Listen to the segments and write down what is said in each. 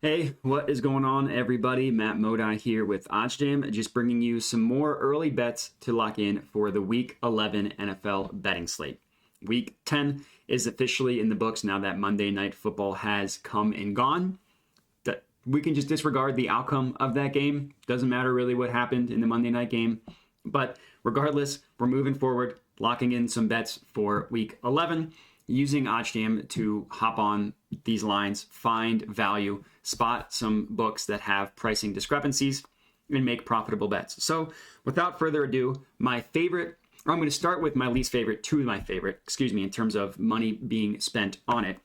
Hey, what is going on, everybody? Matt Modi here with OddsJam, just bringing you some more early bets to lock in for the Week 11 NFL betting slate. Week 10 is officially in the books now that Monday Night Football has come and gone. We can just disregard the outcome of that game. Doesn't matter really what happened in the Monday night game. But regardless, we're moving forward, locking in some bets for Week 11, using OddsJam to hop on these lines, find value, spot some books that have pricing discrepancies, and make profitable bets. So without further ado, I'm going to start with my least favorite to my favorite, in terms of money being spent on it.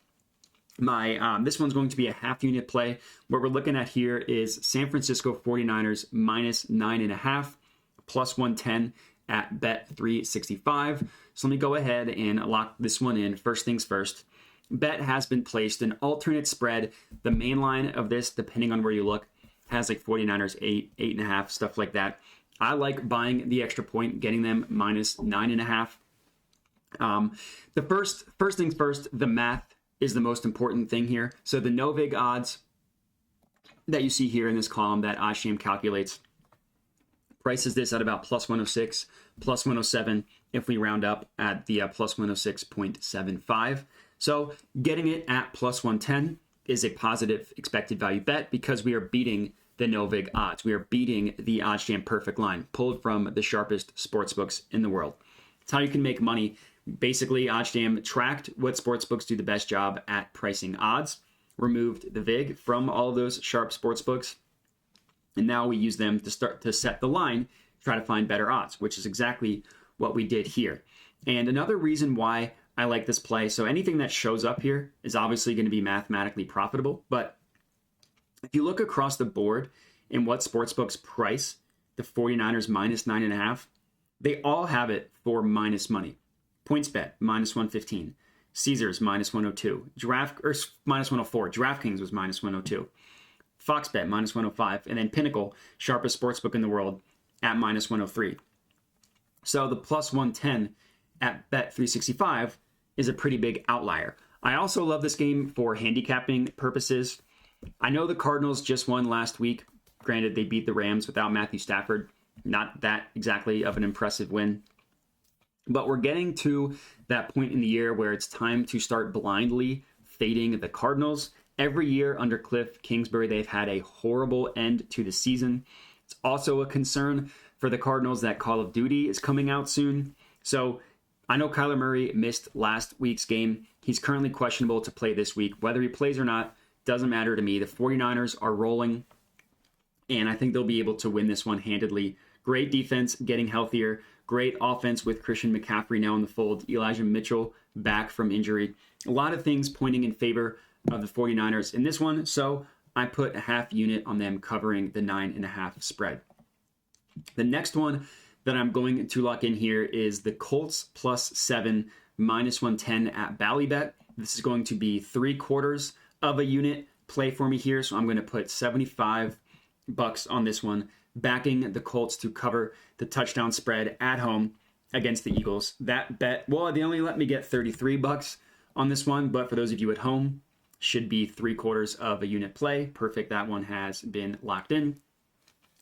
This one's going to be a half unit play. What we're looking at here is San Francisco 49ers minus 9.5, plus 110 at bet 365. So let me go ahead and lock this one in. First things first, bet has been placed. An alternate spread, the main line of this, depending on where you look, has like 49ers 8.5, stuff like that. I like buying the extra point, getting them minus 9.5. The first things first, the math is the most important thing here. So the no vig odds that you see here in this column that OddsJam calculates prices this at about plus 106, plus 107 if we round up at the plus 106.75. So getting it at plus 110 is a positive expected value bet because we are beating the no vig odds. We are beating the OddsJam perfect line pulled from the sharpest sportsbooks in the world. It's how you can make money. Basically, OddsJam tracked what sportsbooks do the best job at pricing odds, removed the vig from all of those sharp sportsbooks, and now we use them to start to set the line, try to find better odds, which is exactly what we did here. And another reason why I like this play, so anything that shows up here is obviously going to be mathematically profitable, but if you look across the board in what sportsbooks price the 49ers minus 9.5, they all have it for minus money. PointsBet minus 115, Caesars minus 102, minus 104, DraftKings was minus 102, FoxBet minus 105, and then Pinnacle, sharpest sportsbook in the world, at minus 103. So the plus 110 at bet 365 is a pretty big outlier. I also love this game for handicapping purposes. I know the Cardinals just won last week. Granted, they beat the Rams without Matthew Stafford. Not that exactly of an impressive win. But we're getting to that point in the year where it's time to start blindly fading the Cardinals. Every year under Cliff Kingsbury, they've had a horrible end to the season. It's also a concern for the Cardinals that Call of Duty is coming out soon. So I know Kyler Murray missed last week's game. He's currently questionable to play this week. Whether he plays or not doesn't matter to me. The 49ers are rolling, and I think they'll be able to win this one handedly. Great defense, getting healthier. Great offense with Christian McCaffrey now in the fold. Elijah Mitchell back from injury. A lot of things pointing in favor of the 49ers in this one, so I put a half unit on them covering the 9.5 spread. The next one that I'm going to lock in here is the Colts plus 7, minus 110 at Ballybet. This is going to be 3/4 of a unit play for me here, so I'm going to put $75 on this one, backing the Colts to cover the touchdown spread at home against the Eagles. That bet, well, they only let me get $33 on this one, but for those of you at home, should be 3/4 of a unit play. Perfect. That one has been locked in.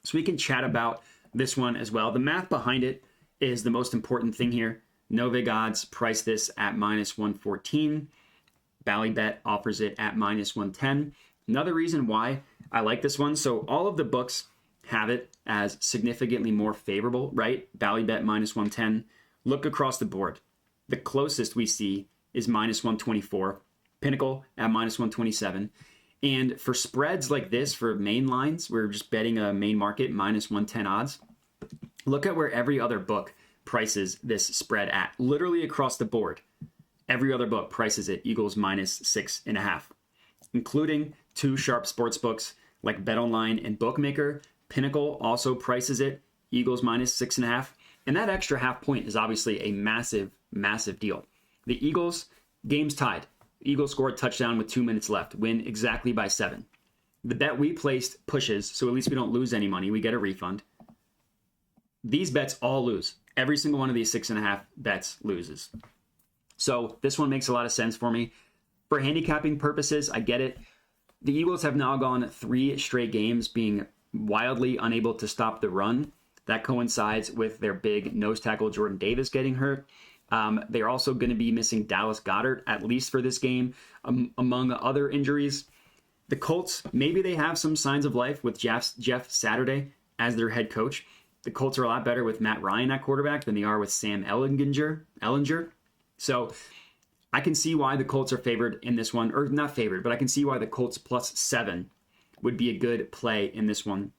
So we can chat about this one as well. The math behind it is the most important thing here. No vig odds price this at minus 114. Ballybet offers it at minus 110. Another reason why I like this one, so all of the books have it as significantly more favorable, right? Ballybet minus 110. Look across the board. The closest we see is minus 124. Pinnacle at minus 127. And for spreads like this, for main lines, we're just betting a main market minus 110 odds. Look at where every other book prices this spread at. Literally across the board, every other book prices it Eagles minus 6.5, including two sharp sports books like BetOnline and Bookmaker. Pinnacle also prices it Eagles minus 6.5. And that extra half point is obviously a massive, massive deal. The Eagles, game's tied. Eagles scored a touchdown with 2 minutes left, win exactly by 7. The bet we placed pushes, so at least we don't lose any money. We get a refund. These bets all lose. Every single one of these 6.5 bets loses. So this one makes a lot of sense for me. For handicapping purposes, I get it. The Eagles have now gone 3 straight games being wildly unable to stop the run. That coincides with their big nose tackle Jordan Davis getting hurt. They're also going to be missing Dallas Goedert, at least for this game, among other injuries. The Colts, maybe they have some signs of life with Jeff Saturday as their head coach. The Colts are a lot better with Matt Ryan at quarterback than they are with Sam Ehlinger. So I can see why the Colts are favored in this one, or not favored, but I can see why the Colts +7 would be a good play in this one.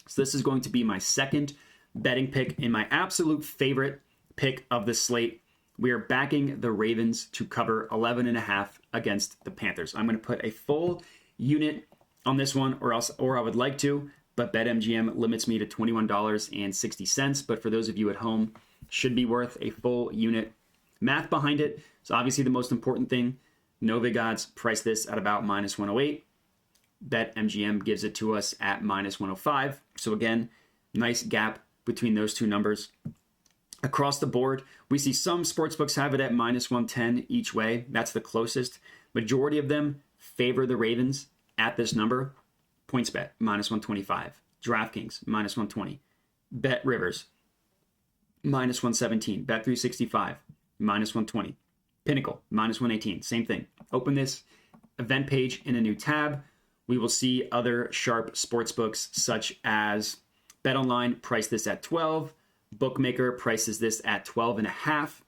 So this is going to be my second betting pick in my absolute favorite pick of the slate. We are backing the Ravens to cover 11.5 against the Panthers. I'm going to put a full unit on this one, or I would like to, but BetMGM limits me to $21.60. But for those of you at home, should be worth a full unit. Math behind it. So obviously the most important thing, Novig odds price this at about -108. BetMGM gives it to us at -105. So again, nice gap between those two numbers. Across the board, we see some sportsbooks have it at -110 each way. That's the closest. Majority of them favor the Ravens at this number. PointsBet, -125. DraftKings, -120. BetRivers, -117. Bet365, -120. Pinnacle, -118. Same thing. Open this event page in a new tab. We will see other sharp sportsbooks such as BetOnline price this at 12. Bookmaker prices this at 12.5.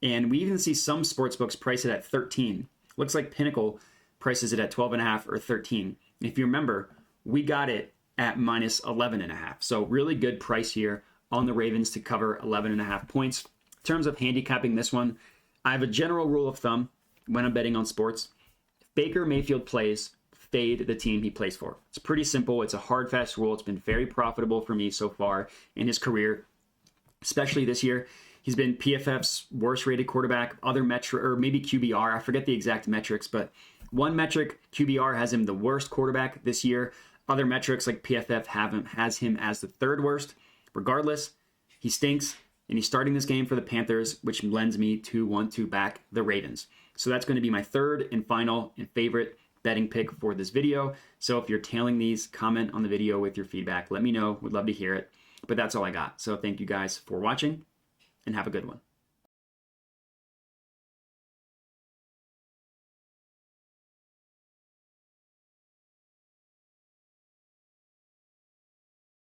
And we even see some sportsbooks price it at 13. Looks like Pinnacle prices it at 12.5 or 13. And if you remember, we got it at -11.5. So really good price here on the Ravens to cover 11.5 points. In terms of handicapping this one, I have a general rule of thumb when I'm betting on sports. If Baker Mayfield plays, fade the team he plays for. It's pretty simple. It's a hard, fast rule. It's been very profitable for me so far in his career, especially this year. He's been PFF's worst rated quarterback, other metric, or maybe QBR. I forget the exact metrics, but one metric, QBR has him the worst quarterback this year. Other metrics like PFF has him as the 3rd worst. Regardless, he stinks, and he's starting this game for the Panthers, which lends me to want to back the Ravens. So that's going to be my third and final and favorite betting pick for this video. So if you're tailing these, comment on the video with your feedback. Let me know. Would love to hear it. But that's all I got. So thank you guys for watching, and have a good one.